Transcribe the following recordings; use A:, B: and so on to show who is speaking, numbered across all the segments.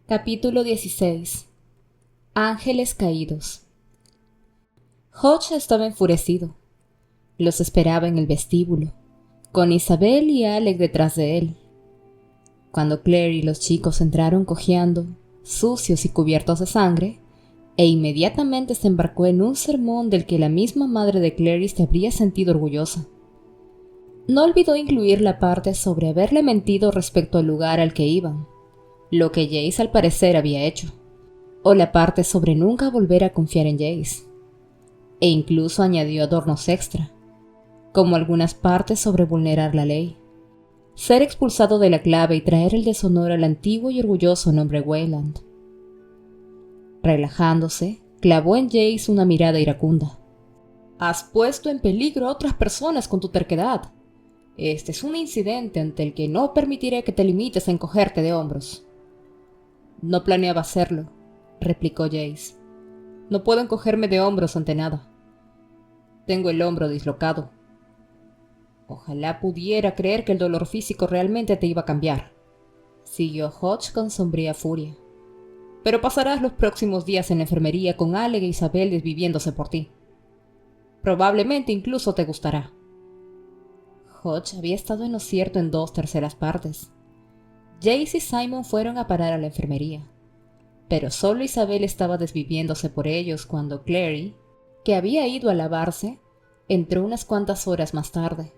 A: Capítulo 16. Ángeles caídos. Hodge estaba enfurecido. Los esperaba en el vestíbulo, con Isabel y Alec detrás de él. Cuando Claire y los chicos entraron cojeando, sucios y cubiertos de sangre, e inmediatamente se embarcó en un sermón del que la misma madre de Clarice se habría sentido orgullosa. No olvidó incluir la parte sobre haberle mentido respecto al lugar al que iban, lo que Jace al parecer había hecho, o la parte sobre nunca volver a confiar en Jace, e incluso añadió adornos extra, como algunas partes sobre vulnerar la ley, ser expulsado de la clave y traer el deshonor al antiguo y orgulloso nombre Wayland. Relajándose, clavó en Jace una mirada iracunda. «Has puesto en peligro a otras personas con tu terquedad. Este es un incidente ante el que no permitiré que te limites a encogerte de hombros». «No planeaba hacerlo», replicó Jace. «No puedo encogerme de hombros ante nada. Tengo el hombro dislocado. Ojalá pudiera creer que el dolor físico realmente te iba a cambiar», siguió Hodge con sombría furia. «Pero pasarás los próximos días en la enfermería con Alec e Isabel desviviéndose por ti. Probablemente incluso te gustará». Hodge había estado en lo cierto en 2/3 partes. Jace y Simon fueron a parar a la enfermería, pero solo Isabel estaba desviviéndose por ellos cuando Clary, que había ido a lavarse, entró unas cuantas horas más tarde.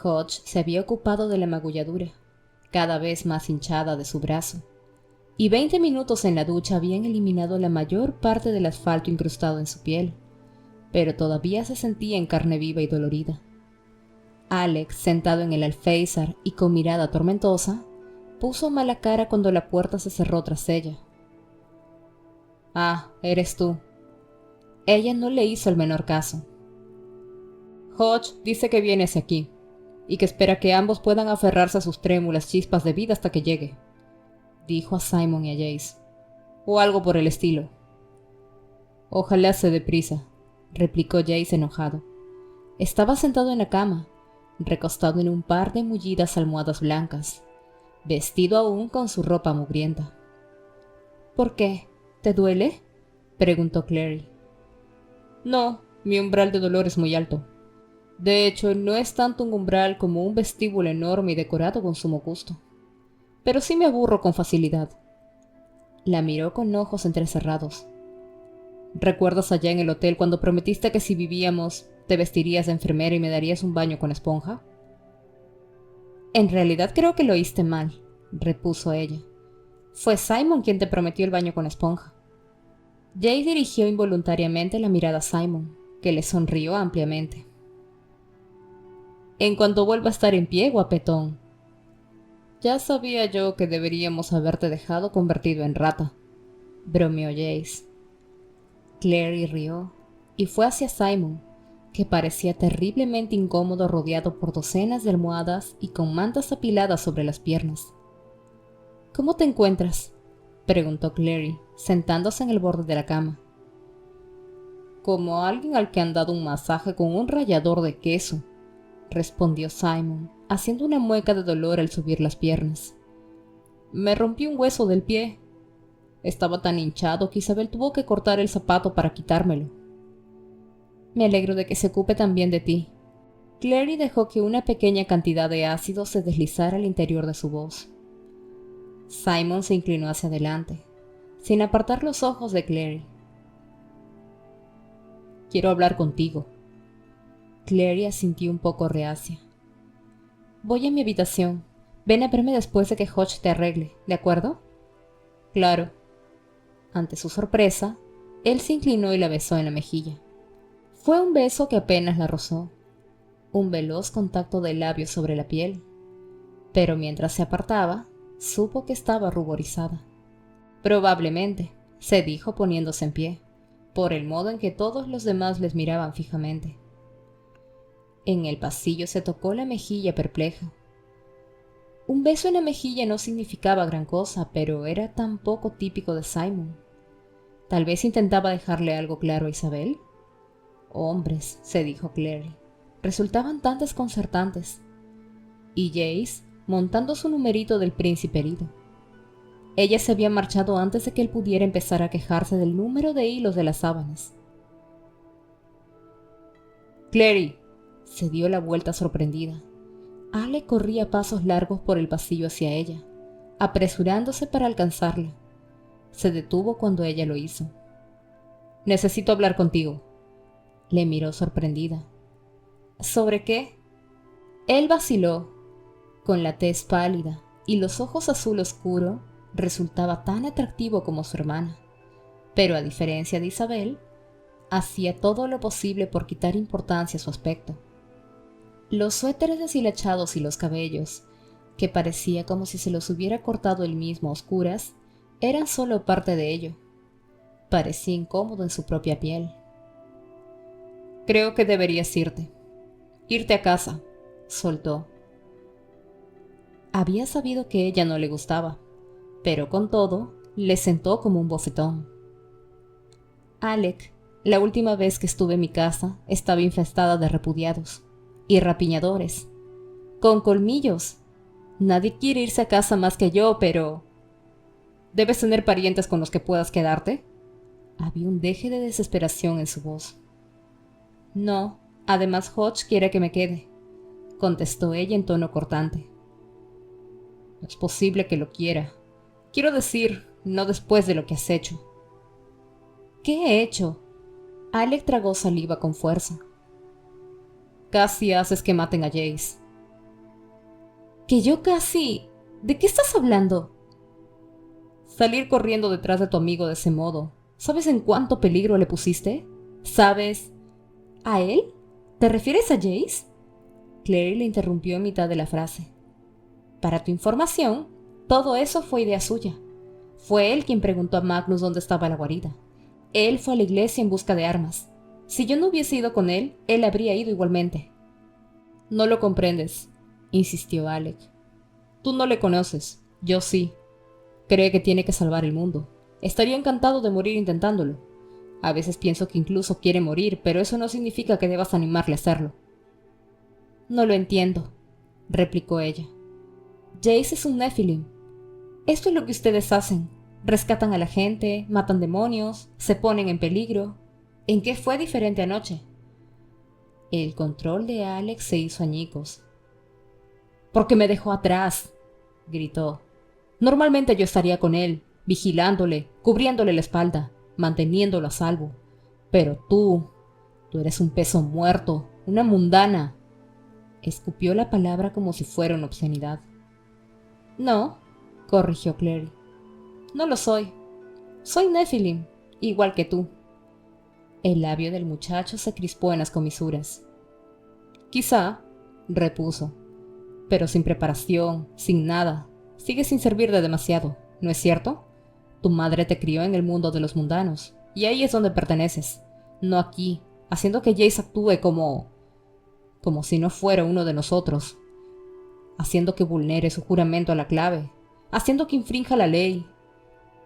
A: Hodge se había ocupado de la magulladura, cada vez más hinchada de su brazo, y 20 minutos en la ducha habían eliminado la mayor parte del asfalto incrustado en su piel, pero todavía se sentía en carne viva y dolorida. Alex, sentado en el alféizar y con mirada tormentosa, puso mala cara cuando la puerta se cerró tras ella. «Ah, eres tú». Ella no le hizo el menor caso. «Hodge dice que vienes aquí, y que espera que ambos puedan aferrarse a sus trémulas chispas de vida hasta que llegue», dijo a Simon y a Jace. «O algo por el estilo». «Ojalá se dé prisa», replicó Jace enojado. Estaba sentado en la cama, recostado en un par de mullidas almohadas blancas, vestido aún con su ropa mugrienta. «¿Por qué? ¿Te duele?», preguntó Clary. «No, mi umbral de dolor es muy alto. De hecho, no es tanto un umbral como un vestíbulo enorme y decorado con sumo gusto. Pero sí me aburro con facilidad». La miró con ojos entrecerrados. «¿Recuerdas allá en el hotel cuando prometiste que si vivíamos te vestirías de enfermera y me darías un baño con esponja?» «En realidad creo que lo oíste mal», repuso ella. «Fue Simon quien te prometió el baño con esponja». Jay dirigió involuntariamente la mirada a Simon, que le sonrió ampliamente. «En cuanto vuelva a estar en pie, guapetón». «Ya sabía yo que deberíamos haberte dejado convertido en rata», bromeó Jace. Clary rió y fue hacia Simon, que parecía terriblemente incómodo rodeado por docenas de almohadas y con mantas apiladas sobre las piernas. «¿Cómo te encuentras?», preguntó Clary, sentándose en el borde de la cama. «Como alguien al que han dado un masaje con un rallador de queso», respondió Simon, haciendo una mueca de dolor al subir las piernas. «Me rompí un hueso del pie. Estaba tan hinchado que Isabel tuvo que cortar el zapato para quitármelo». «Me alegro de que se ocupe también de ti». Clary dejó que una pequeña cantidad de ácido se deslizara al interior de su voz. Simon se inclinó hacia adelante, sin apartar los ojos de Clary. «Quiero hablar contigo». Clary asintió un poco reacia. «Voy a mi habitación. Ven a verme después de que Hodge te arregle, ¿de acuerdo?» «Claro». Ante su sorpresa, él se inclinó y la besó en la mejilla. Fue un beso que apenas la rozó, un veloz contacto de labios sobre la piel, pero mientras se apartaba, supo que estaba ruborizada. «Probablemente», se dijo poniéndose en pie, por el modo en que todos los demás les miraban fijamente. En el pasillo se tocó la mejilla perpleja. Un beso en la mejilla no significaba gran cosa, pero era tan poco típico de Simon. Tal vez intentaba dejarle algo claro a Isabel. Hombres, se dijo Clary, resultaban tan desconcertantes. Y Jace, montando su numerito del príncipe herido. Ella se había marchado antes de que él pudiera empezar a quejarse del número de hilos de las sábanas. «Clary», se dio la vuelta sorprendida. Alec corría pasos largos por el pasillo hacia ella, apresurándose para alcanzarla. Se detuvo cuando ella lo hizo. «Necesito hablar contigo», le miró sorprendida. «¿Sobre qué?» Él vaciló. Con la tez pálida y los ojos azul oscuro, resultaba tan atractivo como su hermana. Pero a diferencia de Isabel, hacía todo lo posible por quitar importancia a su aspecto. Los suéteres deshilachados y los cabellos, que parecía como si se los hubiera cortado él mismo a oscuras, eran solo parte de ello. Parecía incómodo en su propia piel. «Creo que deberías irte a casa», soltó. Había sabido que ella no le gustaba, pero con todo, le sentó como un bofetón. «Alec, la última vez que estuve en mi casa estaba infestada de repudiados y rapiñadores, con colmillos. Nadie quiere irse a casa más que yo, pero... ¿Debes tener parientes con los que puedas quedarte?» Había un deje de desesperación en su voz. «No, además Hodge quiere que me quede», contestó ella en tono cortante. «No es posible que lo quiera. Quiero decir, no después de lo que has hecho». «¿Qué he hecho?» Alec tragó saliva con fuerza. «Casi haces que maten a Jace». «¿Que yo casi...? ¿De qué estás hablando?» «Salir corriendo detrás de tu amigo de ese modo. ¿Sabes en cuánto peligro le pusiste? ¿Sabes...?» «¿A él? ¿Te refieres a Jace?» Clary le interrumpió en mitad de la frase. «Para tu información, todo eso fue idea suya. Fue él quien preguntó a Magnus dónde estaba la guarida. Él fue a la iglesia en busca de armas. Si yo no hubiese ido con él, él habría ido igualmente». «No lo comprendes», insistió Alec. «Tú no le conoces, yo sí. Cree que tiene que salvar el mundo. Estaría encantado de morir intentándolo. A veces pienso que incluso quiere morir, pero eso no significa que debas animarle a hacerlo». «No lo entiendo», replicó ella. «Jace es un Nephilim. Esto es lo que ustedes hacen. Rescatan a la gente, matan demonios, se ponen en peligro. ¿En qué fue diferente anoche?» El control de Alex se hizo añicos. «Porque me dejó atrás», gritó. «Normalmente yo estaría con él, vigilándole, cubriéndole la espalda, manteniéndolo a salvo. Pero tú eres un peso muerto, una mundana». Escupió la palabra como si fuera una obscenidad. «No», corrigió Clary. «No lo soy. Soy Nephilim, igual que tú». El labio del muchacho se crispó en las comisuras. «Quizá», repuso, «pero sin preparación, sin nada. Sigues sin servir de demasiado, ¿no es cierto? Tu madre te crió en el mundo de los mundanos, y ahí es donde perteneces, no aquí, haciendo que Jace actúe como si no fuera uno de nosotros, haciendo que vulnere su juramento a la clave, haciendo que infrinja la ley».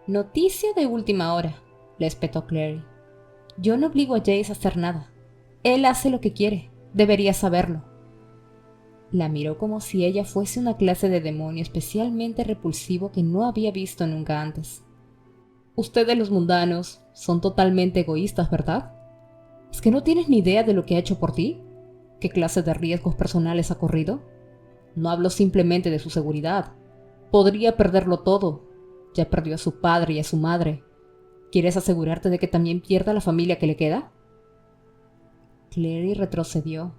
A: «Noticia de última hora», le espetó Clary. «Yo no obligo a Jace a hacer nada. Él hace lo que quiere. Debería saberlo». La miró como si ella fuese una clase de demonio especialmente repulsivo que no había visto nunca antes. «Ustedes los mundanos son totalmente egoístas, ¿verdad? ¿Es que no tienes ni idea de lo que ha hecho por ti? ¿Qué clase de riesgos personales ha corrido? No hablo simplemente de su seguridad. Podría perderlo todo. Ya perdió a su padre y a su madre. ¿Quieres asegurarte de que también pierda la familia que le queda?» Clary retrocedió,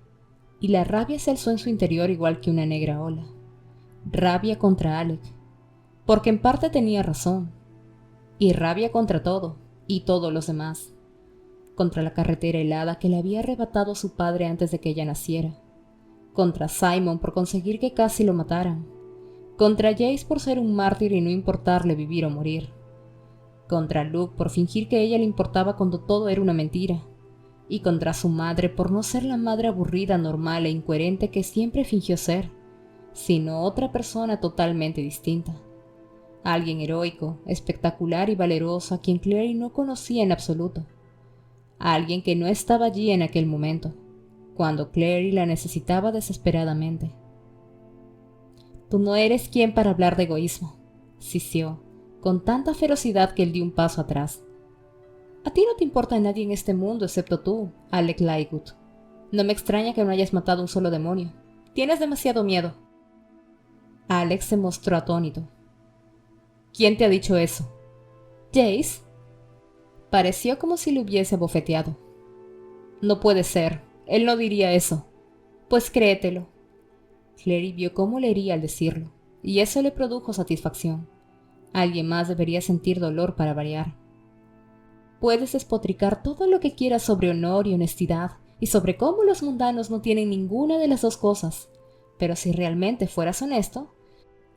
A: y la rabia se alzó en su interior igual que una negra ola. Rabia contra Alec, porque en parte tenía razón, y rabia contra todo, y todos los demás. Contra la carretera helada que le había arrebatado su padre antes de que ella naciera. Contra Simon por conseguir que casi lo mataran. Contra Jace por ser un mártir y no importarle vivir o morir. Contra Luke por fingir que a ella le importaba cuando todo era una mentira. Y contra su madre por no ser la madre aburrida, normal e incoherente que siempre fingió ser, sino otra persona totalmente distinta. Alguien heroico, espectacular y valeroso a quien Clary no conocía en absoluto. Alguien que no estaba allí en aquel momento, cuando Clary la necesitaba desesperadamente. «Tú no eres quien para hablar de egoísmo», sisió, con tanta ferocidad que él dio un paso atrás. A ti no te importa nadie en este mundo excepto tú, Alec Lightwood. No me extraña que no hayas matado un solo demonio. Tienes demasiado miedo. Alex se mostró atónito. ¿Quién te ha dicho eso? Jace. Pareció como si le hubiese bofeteado. No puede ser, él no diría eso. Pues créetelo. Clary vio cómo le hería al decirlo, y eso le produjo satisfacción. Alguien más debería sentir dolor para variar. Puedes despotricar todo lo que quieras sobre honor y honestidad, y sobre cómo los mundanos no tienen ninguna de las dos cosas, pero si realmente fueras honesto,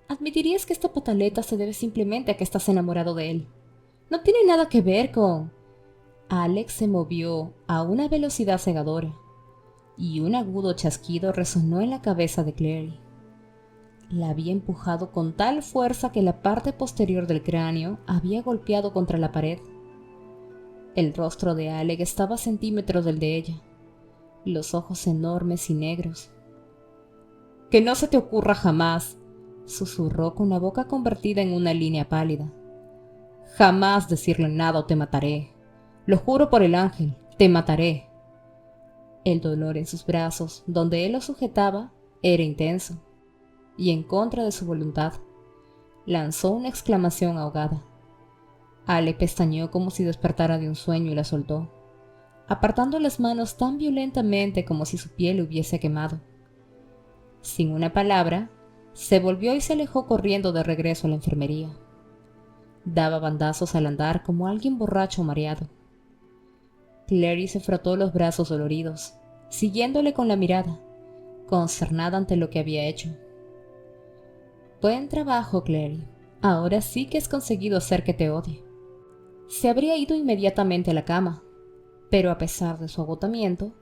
A: admitirías que esta pataleta se debe simplemente a que estás enamorado de él. No tiene nada que ver con... Alex se movió a una velocidad cegadora, y un agudo chasquido resonó en la cabeza de Clary. La había empujado con tal fuerza que la parte posterior del cráneo había golpeado contra la pared. El rostro de Alec estaba a centímetros del de ella, los ojos enormes y negros. «Que no se te ocurra jamás», susurró con la boca convertida en una línea pálida. «Jamás decirle nada o te mataré. Lo juro por el ángel, te mataré». El dolor en sus brazos, donde él lo sujetaba, era intenso, y en contra de su voluntad, lanzó una exclamación ahogada. Ale pestañeó como si despertara de un sueño y la soltó, apartando las manos tan violentamente como si su piel le hubiese quemado. Sin una palabra, se volvió y se alejó corriendo de regreso a la enfermería. Daba bandazos al andar como alguien borracho o mareado. Clary se frotó los brazos doloridos, siguiéndole con la mirada, consternada ante lo que había hecho. «Buen trabajo, Clary. Ahora sí que has conseguido hacer que te odie». Se habría ido inmediatamente a la cama, pero a pesar de su agotamiento,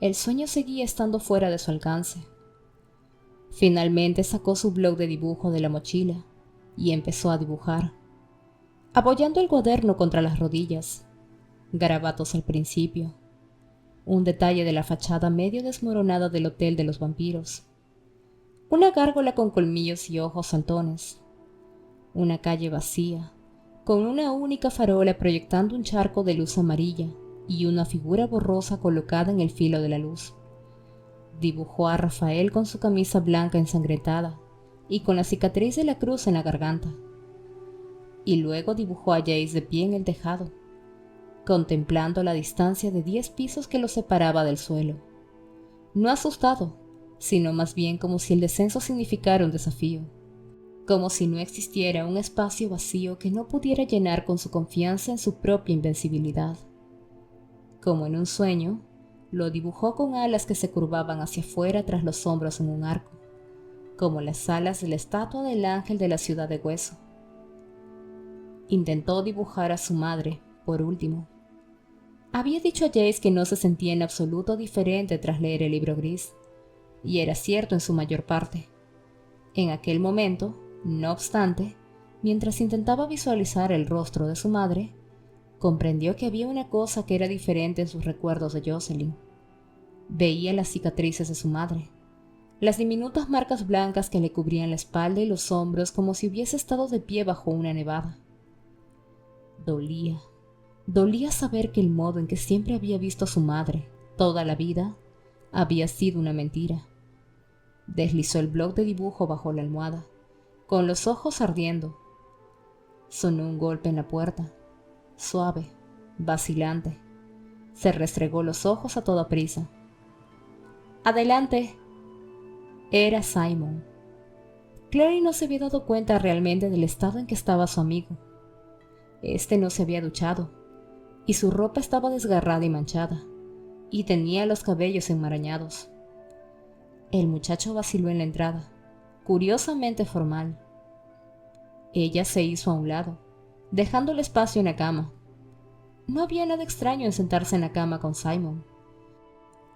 A: el sueño seguía estando fuera de su alcance. Finalmente sacó su bloc de dibujo de la mochila y empezó a dibujar, apoyando el cuaderno contra las rodillas. Garabatos al principio, un detalle de la fachada medio desmoronada del Hotel de los Vampiros, una gárgola con colmillos y ojos saltones, una calle vacía, con una única farola proyectando un charco de luz amarilla y una figura borrosa colocada en el filo de la luz. Dibujó a Rafael con su camisa blanca ensangrentada y con la cicatriz de la cruz en la garganta. Y luego dibujó a Jace de pie en el tejado, contemplando la distancia de 10 pisos que lo separaba del suelo. No asustado, sino más bien como si el descenso significara un desafío, como si no existiera un espacio vacío que no pudiera llenar con su confianza en su propia invencibilidad. Como en un sueño, lo dibujó con alas que se curvaban hacia afuera tras los hombros en un arco, como las alas de la estatua del ángel de la ciudad de hueso. Intentó dibujar a su madre, por último. Había dicho a Jace que no se sentía en absoluto diferente tras leer el libro gris, y era cierto en su mayor parte. En aquel momento, no obstante, mientras intentaba visualizar el rostro de su madre, comprendió que había una cosa que era diferente en sus recuerdos de Jocelyn. Veía las cicatrices de su madre, las diminutas marcas blancas que le cubrían la espalda y los hombros como si hubiese estado de pie bajo una nevada. Dolía saber que el modo en que siempre había visto a su madre, toda la vida, había sido una mentira. Deslizó el bloc de dibujo bajo la almohada, con los ojos ardiendo. Sonó un golpe en la puerta, suave, vacilante. Se restregó los ojos a toda prisa. «Adelante». Era Simon. Clary no se había dado cuenta realmente del estado en que estaba su amigo. Este no se había duchado, y su ropa estaba desgarrada y manchada, y tenía los cabellos enmarañados. El muchacho vaciló en la entrada, curiosamente formal. Ella se hizo a un lado, dejándole espacio en la cama. No había nada extraño en sentarse en la cama con Simon.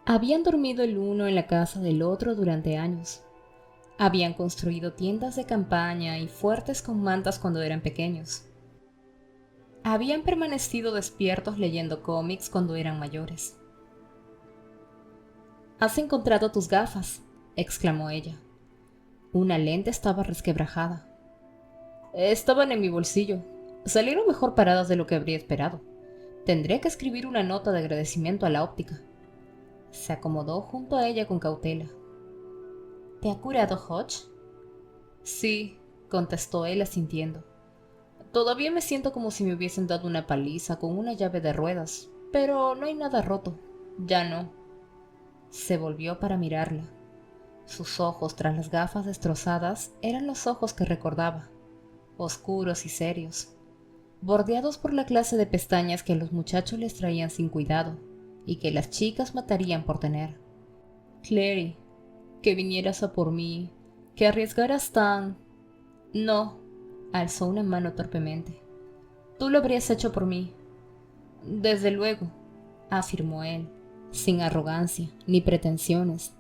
A: Habían dormido el uno en la casa del otro durante años. Habían construido tiendas de campaña y fuertes con mantas cuando eran pequeños. Habían permanecido despiertos leyendo cómics cuando eran mayores. «Has encontrado tus gafas», exclamó ella. Una lente estaba resquebrajada. «Estaban en mi bolsillo. Salieron mejor paradas de lo que habría esperado. Tendré que escribir una nota de agradecimiento a la óptica. Se acomodó junto a ella con cautela. ¿Te ha curado Hodge? Sí, contestó él asintiendo. Todavía me siento como si me hubiesen dado una paliza con una llave de ruedas, pero no hay nada roto. Ya no. Se volvió para mirarla. Sus ojos, tras las gafas destrozadas, eran los ojos que recordaba, oscuros y serios, bordeados por la clase de pestañas que los muchachos les traían sin cuidado y que las chicas matarían por tener. Clary, que vinieras a por mí, que arriesgaras tan... No, alzó una mano torpemente. Tú lo habrías hecho por mí. Desde luego, afirmó él, sin arrogancia ni pretensiones.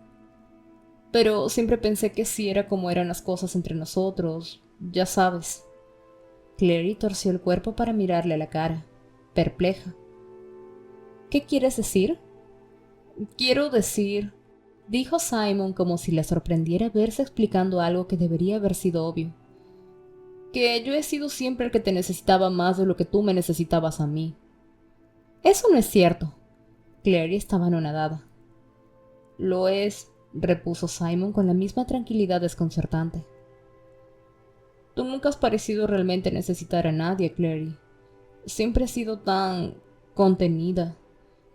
A: Pero siempre pensé que sí era como eran las cosas entre nosotros, ya sabes. Clary torció el cuerpo para mirarle a la cara, perpleja. ¿Qué quieres decir? Quiero decir, dijo Simon como si le sorprendiera verse explicando algo que debería haber sido obvio, que yo he sido siempre el que te necesitaba más de lo que tú me necesitabas a mí. Eso no es cierto. Clary estaba anonadada. Lo es, repuso Simon con la misma tranquilidad desconcertante. Tú nunca has parecido realmente necesitar a nadie, Clary. Siempre has sido tan contenida.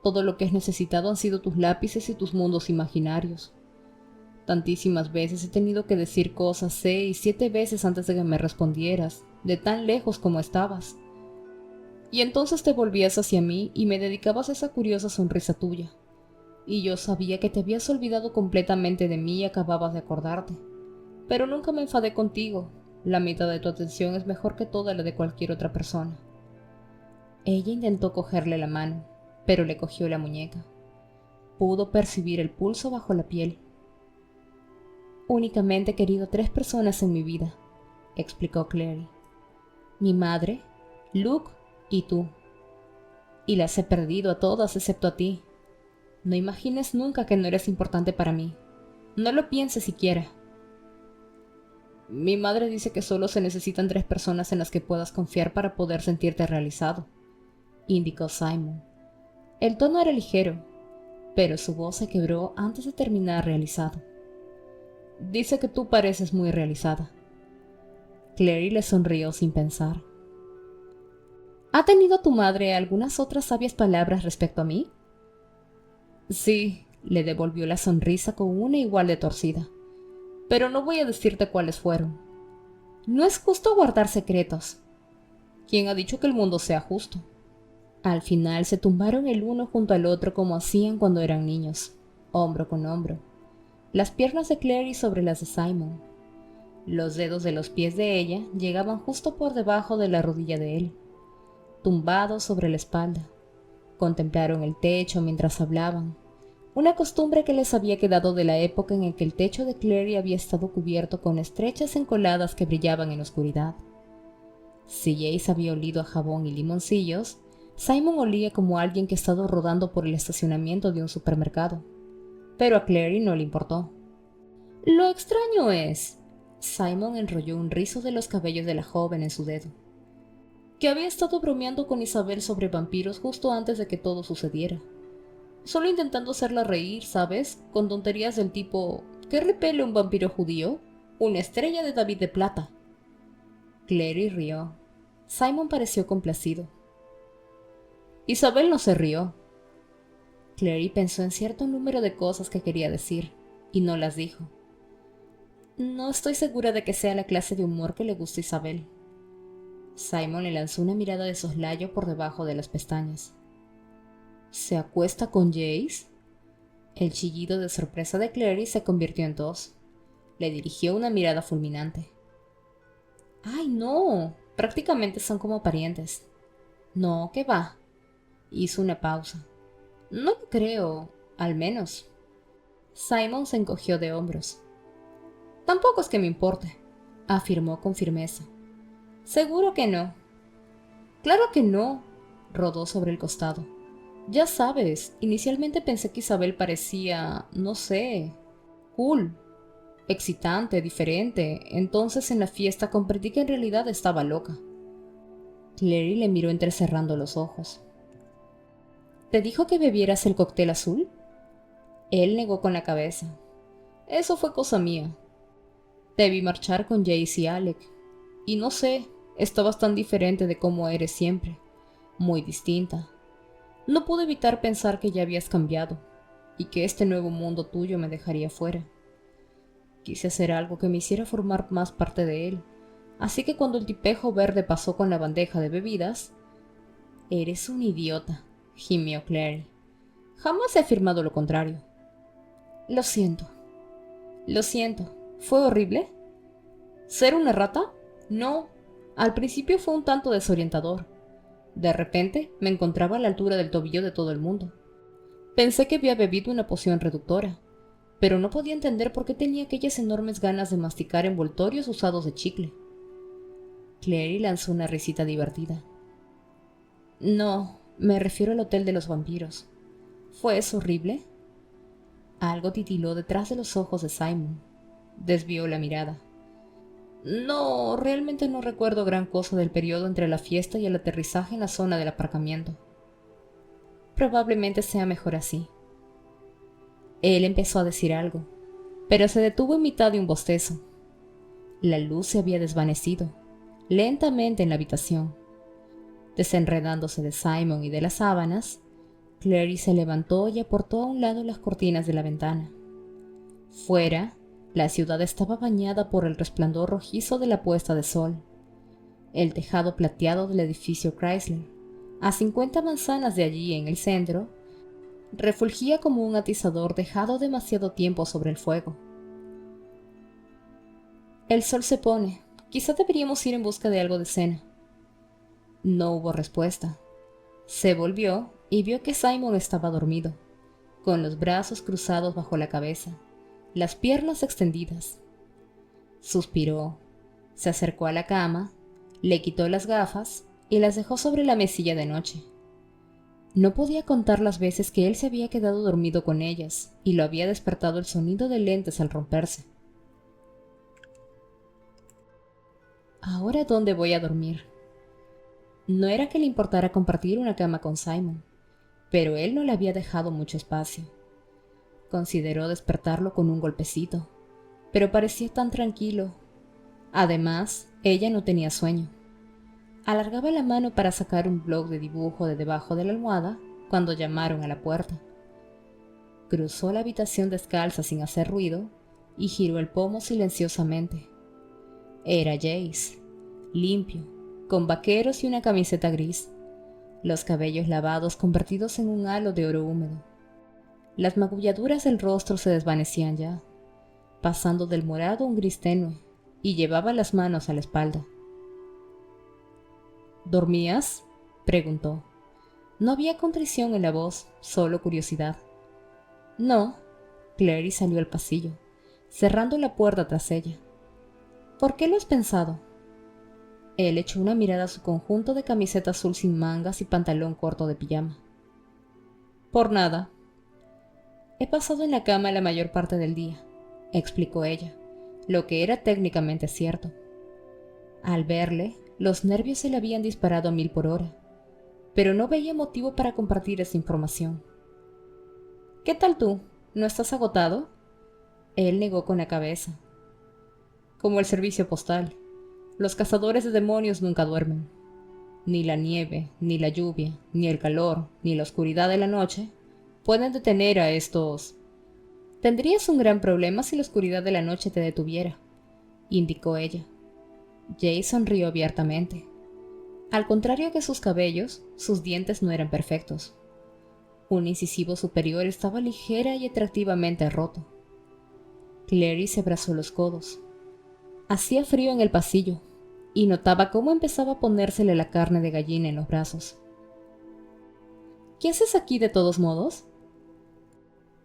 A: Todo lo que has necesitado han sido tus lápices y tus mundos imaginarios. Tantísimas veces he tenido que decir cosas 6, 7 veces antes de que me respondieras, de tan lejos como estabas. Y entonces te volvías hacia mí y me dedicabas esa curiosa sonrisa tuya. Y yo sabía que te habías olvidado completamente de mí y acababas de acordarte. Pero nunca me enfadé contigo. La mitad de tu atención es mejor que toda la de cualquier otra persona. Ella intentó cogerle la mano, pero le cogió la muñeca. Pudo percibir el pulso bajo la piel. Únicamente he querido 3 personas en mi vida, explicó Clary. Mi madre, Luke y tú. Y las he perdido a todas excepto a ti. No imagines nunca que no eres importante para mí. No lo pienses siquiera. Mi madre dice que solo se necesitan 3 personas en las que puedas confiar para poder sentirte realizado, indicó Simon. El tono era ligero, pero su voz se quebró antes de terminar realizado. Dice que tú pareces muy realizada. Clary le sonrió sin pensar. ¿Ha tenido tu madre algunas otras sabias palabras respecto a mí? Sí, le devolvió la sonrisa con una igual de torcida. Pero no voy a decirte cuáles fueron. No es justo guardar secretos. ¿Quién ha dicho que el mundo sea justo? Al final se tumbaron el uno junto al otro como hacían cuando eran niños, hombro con hombro. Las piernas de Clary sobre las de Simon. Los dedos de los pies de ella llegaban justo por debajo de la rodilla de él, tumbados sobre la espalda. Contemplaron el techo mientras hablaban, una costumbre que les había quedado de la época en que el techo de Clary había estado cubierto con estrechas encoladas que brillaban en la oscuridad. Si Jace había olido a jabón y limoncillos, Simon olía como alguien que ha estado rodando por el estacionamiento de un supermercado. Pero a Clary no le importó. Lo extraño es, Simon enrolló un rizo de los cabellos de la joven en su dedo, que había estado bromeando con Isabel sobre vampiros justo antes de que todo sucediera. Solo intentando hacerla reír, ¿sabes? Con tonterías del tipo, ¿qué repele un vampiro judío? Una estrella de David de plata. Clary rió. Simon pareció complacido. Isabel no se rió. Clary pensó en cierto número de cosas que quería decir, y no las dijo. No estoy segura de que sea la clase de humor que le gusta a Isabel. Simon le lanzó una mirada de soslayo por debajo de las pestañas. ¿Se acuesta con Jace? El chillido de sorpresa de Clary se convirtió en tos. Le dirigió una mirada fulminante. ¡Ay, no! Prácticamente son como parientes. No, ¿qué va? Hizo una pausa. No lo creo, al menos. Simon se encogió de hombros. Tampoco es que me importe, afirmó con firmeza. Seguro que no. Claro que no, rodó sobre el costado. Ya sabes, inicialmente pensé que Isabel parecía, no sé, cool, excitante, diferente. Entonces en la fiesta comprendí que en realidad estaba loca. Clary le miró entrecerrando los ojos. ¿Te dijo que bebieras el cóctel azul? Él negó con la cabeza. Eso fue cosa mía. Te vi marchar con Jace y Alec. Y no sé, estabas tan diferente de cómo eres siempre. Muy distinta. No pude evitar pensar que ya habías cambiado, y que este nuevo mundo tuyo me dejaría fuera. Quise hacer algo que me hiciera formar más parte de él, así que cuando el tipejo verde pasó con la bandeja de bebidas... Eres un idiota, gimió Clary. Jamás he afirmado lo contrario. Lo siento. Lo siento. ¿Fue horrible? ¿Ser una rata? No. Al principio fue un tanto desorientador. De repente me encontraba a la altura del tobillo de todo el mundo. Pensé que había bebido una poción reductora, pero no podía entender por qué tenía aquellas enormes ganas de masticar envoltorios usados de chicle. Clary lanzó una risita divertida. No, me refiero al hotel de los vampiros. ¿Fue eso horrible? Algo titiló detrás de los ojos de Simon. Desvió la mirada. No, realmente no recuerdo gran cosa del periodo entre la fiesta y el aterrizaje en la zona del aparcamiento. Probablemente sea mejor así. Él empezó a decir algo, pero se detuvo en mitad de un bostezo. La luz se había desvanecido, lentamente en la habitación. Desenredándose de Simon y de las sábanas, Clary se levantó y aportó a un lado las cortinas de la ventana. Fuera, la ciudad estaba bañada por el resplandor rojizo de la puesta de sol. El tejado plateado del edificio Chrysler, a 50 manzanas de allí en el centro, refulgía como un atizador dejado demasiado tiempo sobre el fuego. El sol se pone. Quizá deberíamos ir en busca de algo de cena. No hubo respuesta. Se volvió y vio que Simon estaba dormido, con los brazos cruzados bajo la cabeza, las piernas extendidas. Suspiró, se acercó a la cama, le quitó las gafas y las dejó sobre la mesilla de noche. No podía contar las veces que él se había quedado dormido con ellas y lo había despertado el sonido de lentes al romperse. ¿Ahora dónde voy a dormir? No era que le importara compartir una cama con Simon, pero él no le había dejado mucho espacio. Consideró despertarlo con un golpecito, pero parecía tan tranquilo. Además, ella no tenía sueño. Alargaba la mano para sacar un bloc de dibujo de debajo de la almohada cuando llamaron a la puerta. Cruzó la habitación descalza sin hacer ruido y giró el pomo silenciosamente. Era Jace, limpio, con vaqueros y una camiseta gris, los cabellos lavados convertidos en un halo de oro húmedo. Las magulladuras del rostro se desvanecían ya, pasando del morado a un gris tenue, y llevaba las manos a la espalda. ¿Dormías?, preguntó. No había contrición en la voz, solo curiosidad. No. Clary salió al pasillo, cerrando la puerta tras ella. ¿Por qué lo has pensado? Él echó una mirada a su conjunto de camiseta azul sin mangas y pantalón corto de pijama. Por nada. He pasado en la cama la mayor parte del día, explicó ella, lo que era técnicamente cierto. Al verle, los nervios se le habían disparado a 1000 por hora, pero no veía motivo para compartir esa información. ¿Qué tal tú? ¿No estás agotado? Él negó con la cabeza. Como el servicio postal, los cazadores de demonios nunca duermen. Ni la nieve, ni la lluvia, ni el calor, ni la oscuridad de la noche pueden detener a estos... Tendrías un gran problema si la oscuridad de la noche te detuviera, indicó ella. Jay sonrió abiertamente. Al contrario que sus cabellos, sus dientes no eran perfectos. Un incisivo superior estaba ligera y atractivamente roto. Clary se abrazó los codos. Hacía frío en el pasillo, y notaba cómo empezaba a ponérsele la carne de gallina en los brazos. ¿Qué haces aquí de todos modos?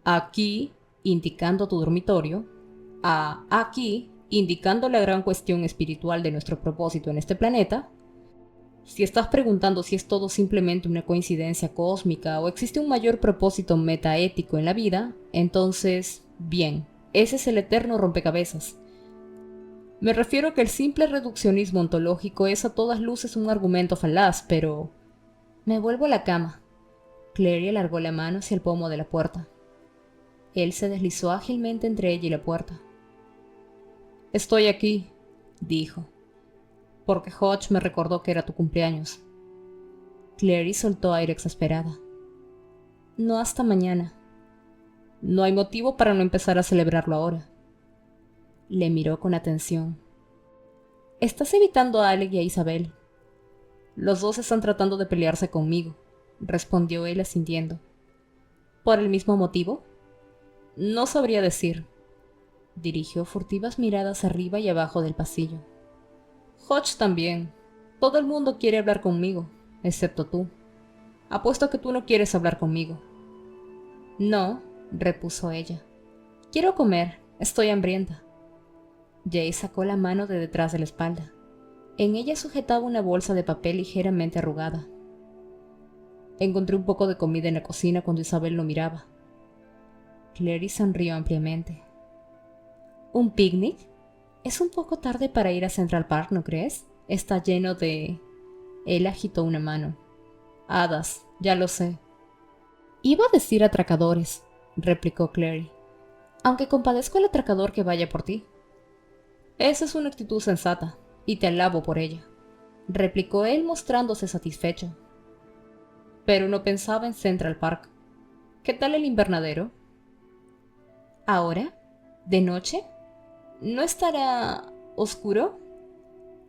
A: Aquí, indicando tu dormitorio. Aquí, indicando la gran cuestión espiritual de nuestro propósito en este planeta. Si estás preguntando si es todo simplemente una coincidencia cósmica o existe un mayor propósito metaético en la vida, entonces, bien, ese es el eterno rompecabezas. Me refiero a que el simple reduccionismo ontológico es a todas luces un argumento falaz, pero... Me vuelvo a la cama. Clary alargó la mano hacia el pomo de la puerta. Él se deslizó ágilmente entre ella y la puerta. Estoy aquí, dijo, porque Hodge me recordó que era tu cumpleaños. Clary soltó aire exasperada. No hasta mañana. No hay motivo para no empezar a celebrarlo ahora. Le miró con atención. Estás evitando a Alec y a Isabel. Los dos están tratando de pelearse conmigo, respondió él asintiendo. ¿Por el mismo motivo? No sabría decir. Dirigió furtivas miradas arriba y abajo del pasillo. Hodge también. Todo el mundo quiere hablar conmigo, excepto tú. Apuesto que tú no quieres hablar conmigo. No, repuso ella. Quiero comer, estoy hambrienta. Jay sacó la mano de detrás de la espalda. En ella sujetaba una bolsa de papel ligeramente arrugada. Encontré un poco de comida en la cocina cuando Isabel no miraba. Clary sonrió ampliamente. ¿Un picnic? Es un poco tarde para ir a Central Park, ¿no crees? Está lleno de... Él agitó una mano. Hadas, ya lo sé. Iba a decir atracadores, replicó Clary. Aunque compadezco al atracador que vaya por ti. Esa es una actitud sensata, y te alabo por ella, replicó él mostrándose satisfecho. Pero no pensaba en Central Park. ¿Qué tal el invernadero? ¿Ahora? ¿De noche? ¿No estará oscuro?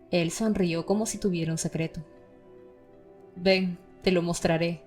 A: Él sonrió como si tuviera un secreto. Ven, te lo mostraré.